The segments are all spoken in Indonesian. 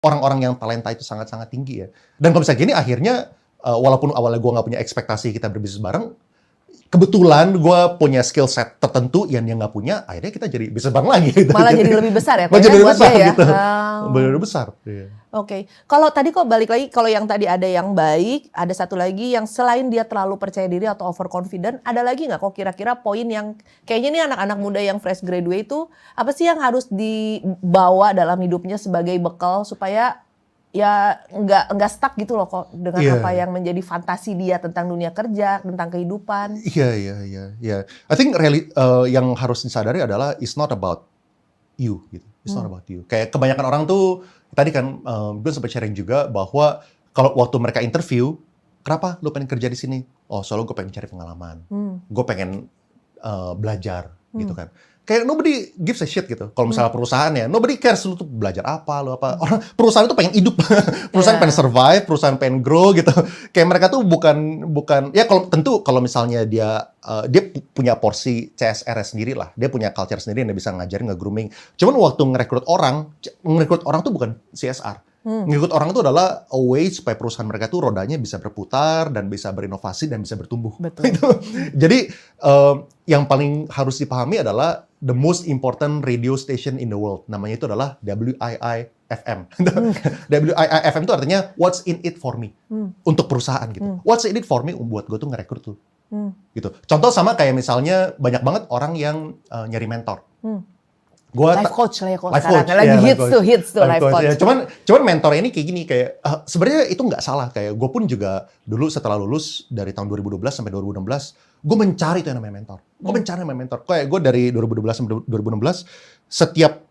orang-orang yang talenta itu sangat-sangat tinggi ya. Dan kalau bisa gini akhirnya, walaupun awalnya gue nggak punya ekspektasi kita berbisnis bareng, kebetulan gue punya skill set tertentu yang dia nggak punya, akhirnya kita jadi bisnis bareng lagi. Gitu. Malah jadi lebih besar ya? Malah jadi lebih besar ya? gitu. Lebih besar. Iya. Oke. Kalau tadi kok balik lagi, kalau yang tadi ada yang baik, ada satu lagi yang selain dia terlalu percaya diri atau overconfident, ada lagi nggak kok kira-kira poin yang kayaknya nih anak-anak muda yang fresh graduate itu apa sih yang harus dibawa dalam hidupnya sebagai bekal supaya ya nggak stuck gitu loh kok dengan apa yang menjadi fantasi dia tentang dunia kerja, tentang kehidupan. Iya. I think yang harus disadari adalah it's not about you gitu. It's not about you. Kayak kebanyakan orang tuh tadi kan gue sempat sharing juga bahwa kalau waktu mereka interview, kenapa lu pengen kerja di sini? Oh, soalnya gue pengen cari pengalaman. Gue pengen belajar gitu kan. Kayak nobody gives a shit gitu. Kalau misalnya perusahaan ya, nobody cares lu tuh belajar apa, lu apa. Orang perusahaan itu pengen hidup. Perusahaan pengen survive, perusahaan pengen grow gitu. Kayak mereka tuh bukan ya kalau misalnya dia punya porsi CSR sendiri lah. Dia punya culture sendiri yang dia bisa ngajarin, nge-grooming. Cuman waktu ngerekrut orang tuh bukan CSR. Ngerekrut orang itu adalah a way supaya perusahaan mereka tuh rodanya bisa berputar dan bisa berinovasi dan bisa bertumbuh. Betul. Jadi yang paling harus dipahami adalah the most important radio station in the world. Namanya itu adalah WIIFM. WIIFM itu artinya what's in it for me. Untuk perusahaan gitu. What's in it for me buat gue tuh ngerekrut tuh. Gitu. Contoh sama kayak misalnya banyak banget orang yang nyari mentor. Life coach lah ya kok sekarang. Lagi hits tuh life coach. Ya. Cuman mentor ini kayak gini, kayak sebenarnya itu nggak salah. Kayak gue pun juga dulu setelah lulus dari tahun 2012 sampai 2016, gue mencari tuh yang namanya mentor. Gue mencari yang namanya mentor. Kayak gue dari 2012 sampai 2016, setiap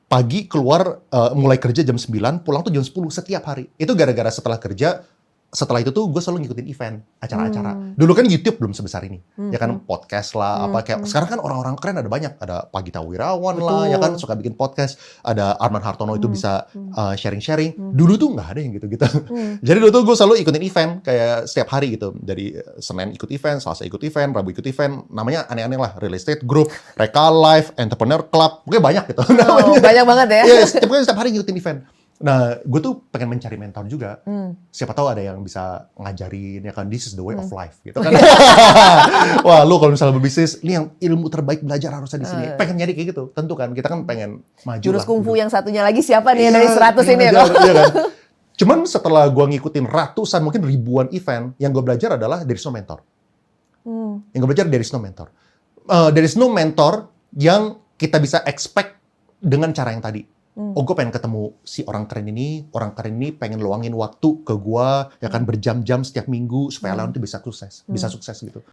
pagi keluar, mulai kerja jam 9, pulang tuh jam 10 setiap hari. Itu gara-gara setelah itu tuh gue selalu ngikutin event, acara-acara. Dulu kan YouTube belum sebesar ini. Ya kan podcast lah, kayak sekarang kan orang-orang keren ada banyak. Ada Pagita Wirawan lah, ya kan suka bikin podcast. Ada Arman Hartono itu bisa sharing-sharing. Dulu tuh nggak ada yang gitu-gitu. Jadi dulu tuh gue selalu ikutin event kayak setiap hari gitu. Dari Senin ikut event, Selasa ikut event, Rabu ikut event. Namanya aneh-aneh lah, Real Estate Group, Reka Live, Entrepreneur Club. Pokoknya banyak gitu. Banyak banget ya. Iya, setiap hari ngikutin event. Nah, gue tuh pengen mencari mentor juga. Siapa tahu ada yang bisa ngajarin, ya kan, this is the way of life, gitu kan. Wah, lu kalau misalnya berbisnis, ini yang ilmu terbaik belajar harusnya di sini. Pengen nyari kayak gitu, tentu kan. Kita kan pengen maju Jurus lah. kungfu gitu. yang satunya lagi siapa nih dari 100 ini ya? Iya kan? Cuman setelah gue ngikutin ratusan, mungkin ribuan event, yang gue belajar adalah there is no mentor. Yang gue belajar there is no mentor. There is no mentor yang kita bisa expect dengan cara yang tadi. Oh, gue pengen ketemu si orang keren ini pengen luangin waktu ke gue, ya kan berjam-jam setiap minggu supaya Leon itu bisa sukses gitu.